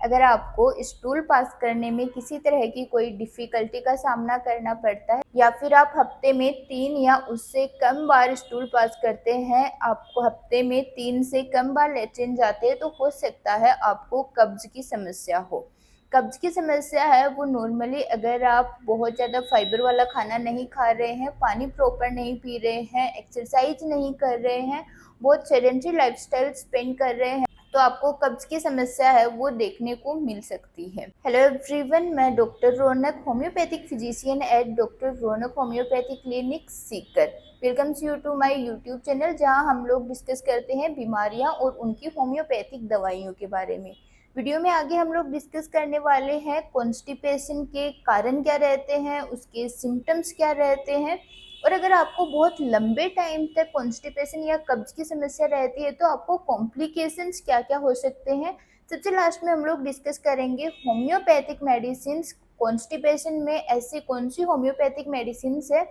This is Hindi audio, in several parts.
अगर आपको स्टूल पास करने में किसी तरह की कोई डिफ़िकल्टी का सामना करना पड़ता है या फिर आप हफ्ते में 3 या उससे कम बार स्टूल पास करते हैं, आपको हफ्ते में 3 से कम बार लैट्रिन जाते हैं, तो हो सकता है आपको कब्ज़ की समस्या हो। कब्ज़ की समस्या है वो नॉर्मली अगर आप बहुत ज़्यादा फाइबर वाला खाना नहीं खा रहे हैं, पानी प्रॉपर नहीं पी रहे हैं, एक्सरसाइज़ नहीं कर रहे हैं, बहुत सेडेंटरी लाइफ़स्टाइल स्पेंड कर रहे हैं, तो आपको कब्ज़ की समस्या है वो देखने को मिल सकती है। हेलो एवरीवन, मैं doctor Raunak, homeopathic physician at doctor Raunak homeopathic clinic Sikar. Welcomes you to my YouTube channel, जहां हम लोग डिस्कस करते हैं बीमारियां और उनकी होम्योपैथिक दवाइयों के बारे में। वीडियो में आगे हम लोग डिस्कस करने वाले हैं कॉन्स्टिपेशन के कारण क्या रहते हैं, उसके सिम्टम्स क्या रहते हैं, और अगर आपको बहुत लंबे टाइम तक कॉन्स्टिपेशन या कब्ज़ की समस्या रहती है तो आपको कॉम्प्लिकेशंस क्या-क्या हो सकते हैं। सबसे लास्ट में हम लोग डिस्कस करेंगे होम्योपैथिक मेडिसिन्स। कॉन्स्टिपेशन में ऐसी कौन-सी होम्योपैथिक मेडिसिन्स है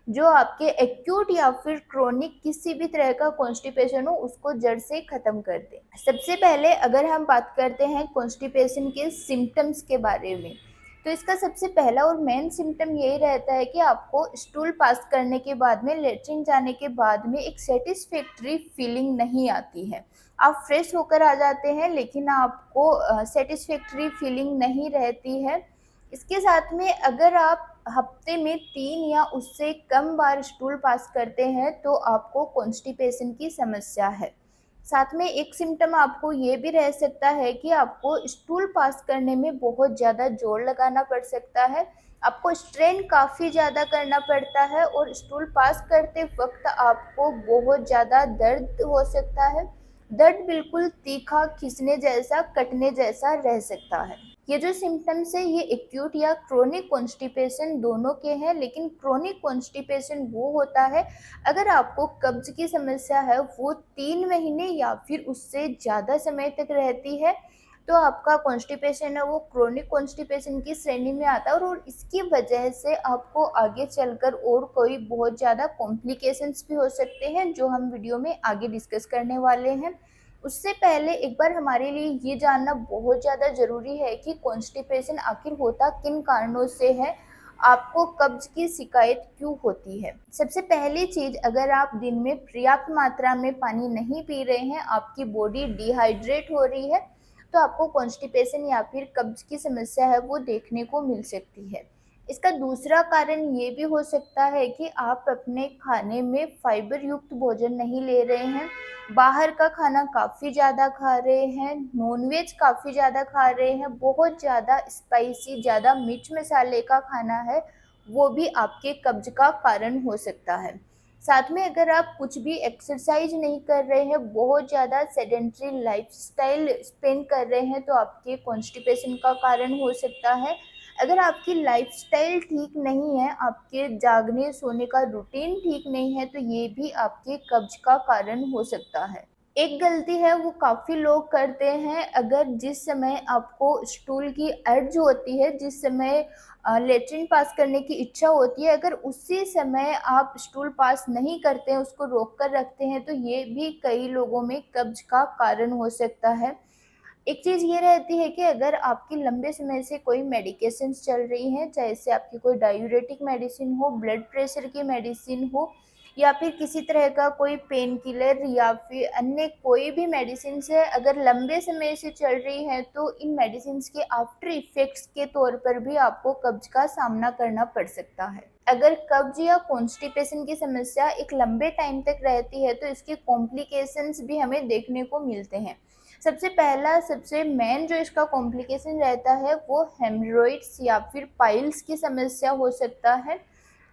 जो आपके एक्यूट या फिर क्रोनिक किसी भी तरह का कॉन्स्टिपेशन हो उसको जड़ से ख़त्म कर दे। सबसे पहले अगर हम बात करते हैं कॉन्स्टिपेशन के सिम्पटम्स के बारे में, तो इसका सबसे पहला और मेन सिम्पटम यही रहता है कि आपको स्टूल पास करने के बाद में, लेट्रिन जाने के बाद में एक सैटिस्फैक्टरी फीलिंग नहीं आती है। आप फ्रेश होकर आ जाते हैं लेकिन आपको सैटिस्फैक्टरी फीलिंग नहीं रहती है। इसके साथ में अगर आप हफ्ते में 3 या उससे कम बार स्टूल पास करते हैं तो आपको कॉन्स्टिपेशन की समस्या है। साथ में एक सिम्पटम आपको ये भी रह सकता है कि आपको स्टूल पास करने में बहुत ज़्यादा जोर लगाना पड़ सकता है। आपको स्ट्रेन काफ़ी ज़्यादा करना पड़ता है और स्टूल पास करते वक़्त आपको बहुत ज़्यादा दर्द हो सकता है। दर्द बिल्कुल तीखा, खींचने जैसा, कटने जैसा रह सकता है। ये जो सिम्पटम्स है ये एक्यूट या क्रोनिक कॉन्स्टिपेशन दोनों के हैं, लेकिन क्रोनिक कॉन्स्टिपेशन वो होता है अगर आपको कब्ज़ की समस्या है वो 3 महीने या फिर उससे ज़्यादा समय तक रहती है, तो आपका कॉन्स्टिपेशन है वो क्रोनिक कॉन्स्टिपेशन की श्रेणी में आता है और इसकी वजह से आपको आगे चलकर और कोई बहुत ज़्यादा कॉम्प्लिकेशंस भी हो सकते हैं, जो हम वीडियो में आगे डिस्कस करने वाले हैं। उससे पहले एक बार हमारे लिए ये जानना बहुत ज़्यादा ज़रूरी है कि कॉन्स्टिपेशन आखिर होता किन कारणों से है, आपको कब्ज़ की शिकायत क्यों होती है। सबसे पहली चीज़, अगर आप दिन में पर्याप्त मात्रा में पानी नहीं पी रहे हैं, आपकी बॉडी डिहाइड्रेट हो रही है, तो आपको कॉन्स्टिपेशन या फिर कब्ज़ की समस्या है वो देखने को मिल सकती है। इसका दूसरा कारण ये भी हो सकता है कि आप अपने खाने में फाइबर युक्त भोजन नहीं ले रहे हैं, बाहर का खाना काफ़ी ज़्यादा खा रहे हैं, नॉनवेज काफ़ी ज़्यादा खा रहे हैं, बहुत ज़्यादा स्पाइसी, ज़्यादा मिर्च मसाले का खाना है, वो भी आपके कब्ज़ का कारण हो सकता है। साथ में अगर आप कुछ भी एक्सरसाइज नहीं कर रहे हैं, बहुत ज़्यादा सेडेंटरी लाइफ़स्टाइल स्पेंड कर रहे हैं, तो आपके कॉन्स्टिपेशन का कारण हो सकता है। अगर आपकी लाइफ़स्टाइल ठीक नहीं है, आपके जागने सोने का रूटीन ठीक नहीं है, तो ये भी आपके कब्ज़ का कारण हो सकता है। एक गलती है वो काफ़ी लोग करते हैं, अगर जिस समय आपको स्टूल की अर्ज होती है, जिस समय लेट्रिन पास करने की इच्छा होती है, अगर उसी समय आप स्टूल पास नहीं करते हैं, उसको रोक कर रखते हैं, तो ये भी कई लोगों में कब्ज़ का कारण हो सकता है। एक चीज़ ये रहती है कि अगर आपकी लंबे समय से कोई मेडिकेशंस चल रही हैं, चाहे से आपकी कोई डायूरेटिक मेडिसिन हो, ब्लड प्रेशर की मेडिसिन हो या फिर किसी तरह का कोई पेन किलर या फिर अन्य कोई भी मेडिसिन्स है, अगर लंबे समय से चल रही हैं, तो इन मेडिसिन्स के आफ्टर इफ़ेक्ट्स के तौर पर भी आपको कब्ज़ का सामना करना पड़ सकता है। अगर कब्ज़ या कॉन्स्टिपेशन की समस्या एक लंबे टाइम तक रहती है, तो इसके कॉम्प्लिकेशंस भी हमें देखने को मिलते हैं। सबसे पहला, सबसे मेन जो इसका कॉम्प्लिकेशन रहता है वो हेमरॉइड्स या फिर पाइल्स की समस्या हो सकता है।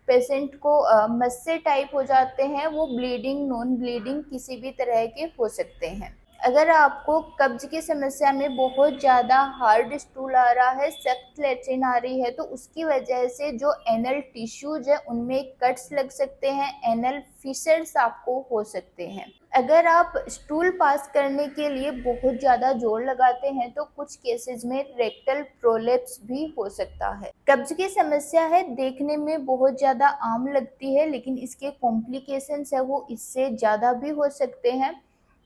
पेशेंट को मस्से टाइप हो जाते हैं, वो ब्लीडिंग, नॉन ब्लीडिंग किसी भी तरह के हो सकते हैं। अगर आपको कब्ज़ की समस्या में बहुत ज़्यादा हार्ड स्टूल आ रहा है, सख्त लैट्रिन आ रही है, तो उसकी वजह से जो एनल टिश्यूज़ है उनमें कट्स लग सकते हैं, एनल फिशर्स आपको हो सकते हैं। अगर आप स्टूल पास करने के लिए बहुत ज़्यादा जोर लगाते हैं तो कुछ केसेस में रेक्टल प्रोलेप्स भी हो सकता है। कब्ज़ की समस्या है, देखने में बहुत ज़्यादा आम लगती है, लेकिन इसके कॉम्प्लिकेशंस है वो इससे ज़्यादा भी हो सकते हैं।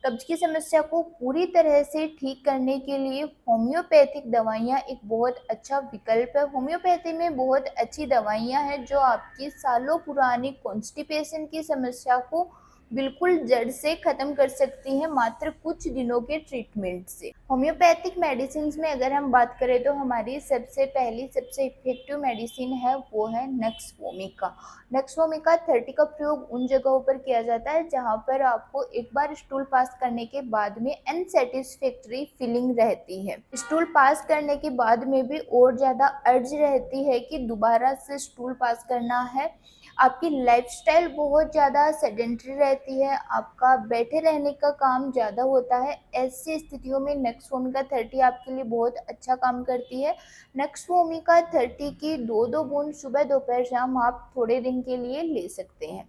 कब्ज की समस्या को पूरी तरह से ठीक करने के लिए होम्योपैथिक दवाइयाँ एक बहुत अच्छा विकल्प है। होम्योपैथी में बहुत अच्छी दवाइयाँ हैं जो आपकी सालों पुरानी कॉन्स्टिपेशन की समस्या को बिल्कुल जड़ से खत्म कर सकती हैं मात्र कुछ दिनों के ट्रीटमेंट से। होम्योपैथिक मेडिसिन में अगर हम बात करें तो हमारी सबसे पहली सबसे इफेक्टिव मेडिसिन है वो है नक्स वोमिका। नक्स वोमिका 30 का प्रयोग उन जगहों पर किया जाता है जहां पर आपको एक बार स्टूल पास करने के बाद में अनसेटिस्फैक्टरी फीलिंग रहती है। स्टूल पास करने के बाद में भी और ज़्यादा अर्ज रहती है कि दोबारा से स्टूल पास करना है। आपकी लाइफस्टाइल बहुत ज़्यादा सेडेंटरी रहती है, आपका बैठे रहने का काम ज़्यादा होता है। ऐसी स्थितियों में नक्स वोमिका 30 आपके लिए बहुत अच्छा काम करती है। नक्स वोमिका 30 की 2-2 बूंद सुबह दोपहर शाम आप थोड़े दिन के लिए ले सकते हैं।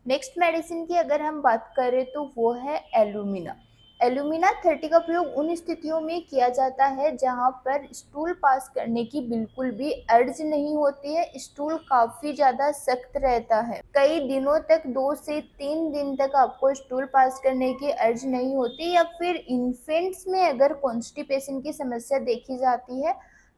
नेक्स्ट मेडिसिन की अगर हम बात करें तो वो है एलुमिना। एलुमिना 30 का प्रयोग उन स्थितियों में किया जाता है जहां पर स्टूल पास करने की बिल्कुल भी अर्ज नहीं होती है। स्टूल काफी ज्यादा सख्त रहता है, कई दिनों तक 2 से 3 दिन तक आपको स्टूल पास करने की अर्ज नहीं होती। या फिर इन्फेंट्स में अगर कॉन्स्टिपेशन की समस्या देखी जाती है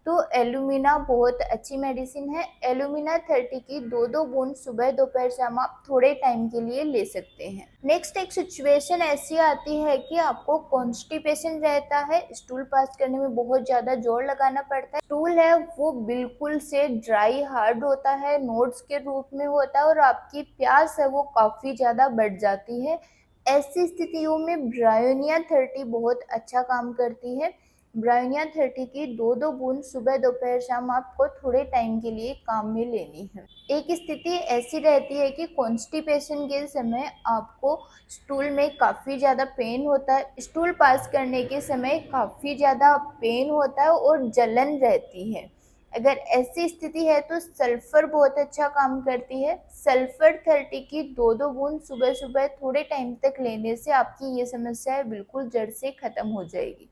तो एलुमिना बहुत अच्छी मेडिसिन है। एलुमिना 30 की 2-2 बूंद सुबह दोपहर शाम आप थोड़े टाइम के लिए ले सकते हैं। नेक्स्ट एक सिचुएशन ऐसी आती है कि आपको कॉन्स्टिपेशन रहता है, स्टूल पास करने में बहुत ज़्यादा जोर लगाना पड़ता है, स्टूल है वो बिल्कुल से ड्राई हार्ड होता है, नोड्स के रूप में होता है और आपकी प्यास है वो काफ़ी ज़्यादा बढ़ जाती है। ऐसी स्थितियों में ब्रायोनिया 30 बहुत अच्छा काम करती है। ब्रायोनिया 30 की 2-2 बूंद सुबह दोपहर शाम आपको थोड़े टाइम के लिए काम में लेनी है। एक स्थिति ऐसी रहती है कि कॉन्स्टिपेशन के समय आपको स्टूल में काफ़ी ज़्यादा पेन होता है, स्टूल पास करने के समय काफ़ी ज़्यादा पेन होता है और जलन रहती है। अगर ऐसी स्थिति है तो सल्फर बहुत अच्छा काम करती है। सल्फर 30 की 2-2 बूंद सुबह सुबह थोड़े टाइम तक लेने से आपकी ये समस्या बिल्कुल जड़ से खत्म हो जाएगी।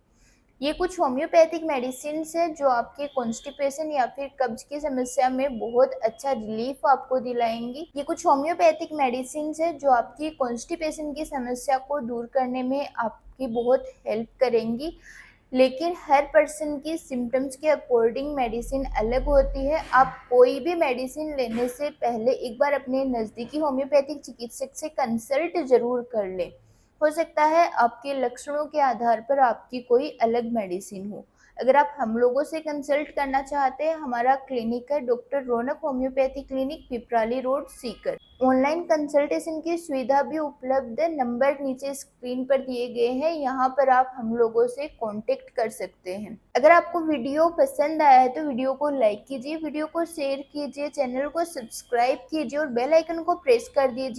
ये कुछ होम्योपैथिक मेडिसिन है जो आपके कॉन्स्टिपेशन या फिर कब्ज की समस्या में बहुत अच्छा रिलीफ आपको दिलाएंगी। ये कुछ होम्योपैथिक मेडिसिन है जो आपकी कॉन्स्टिपेशन की समस्या को दूर करने में आपकी बहुत हेल्प करेंगी। लेकिन हर पर्सन की सिम्टम्स के अकॉर्डिंग मेडिसिन अलग होती है। आप कोई भी मेडिसिन लेने से पहले एक बार अपने नज़दीकी होम्योपैथिक चिकित्सक से कंसल्ट जरूर कर लें। हो सकता है आपके लक्षणों के आधार पर आपकी कोई अलग मेडिसिन हो। अगर आप हम लोगों से कंसल्ट करना चाहते हैं, हमारा क्लिनिक है doctor Raunak homeopathy clinic, Piplari road, Sikar. Online consultation की सुविधा भी उपलब्ध है, नंबर नीचे स्क्रीन पर दिए गए हैं, यहाँ पर आप हम लोगों से कांटेक्ट कर सकते हैं। अगर आपको वीडियो पसंद आया है तो वीडियो को लाइक कीजिए, वीडियो को शेयर कीजिए, चैनल को सब्सक्राइब कीजिए और बेल आइकन को प्रेस कर दीजिए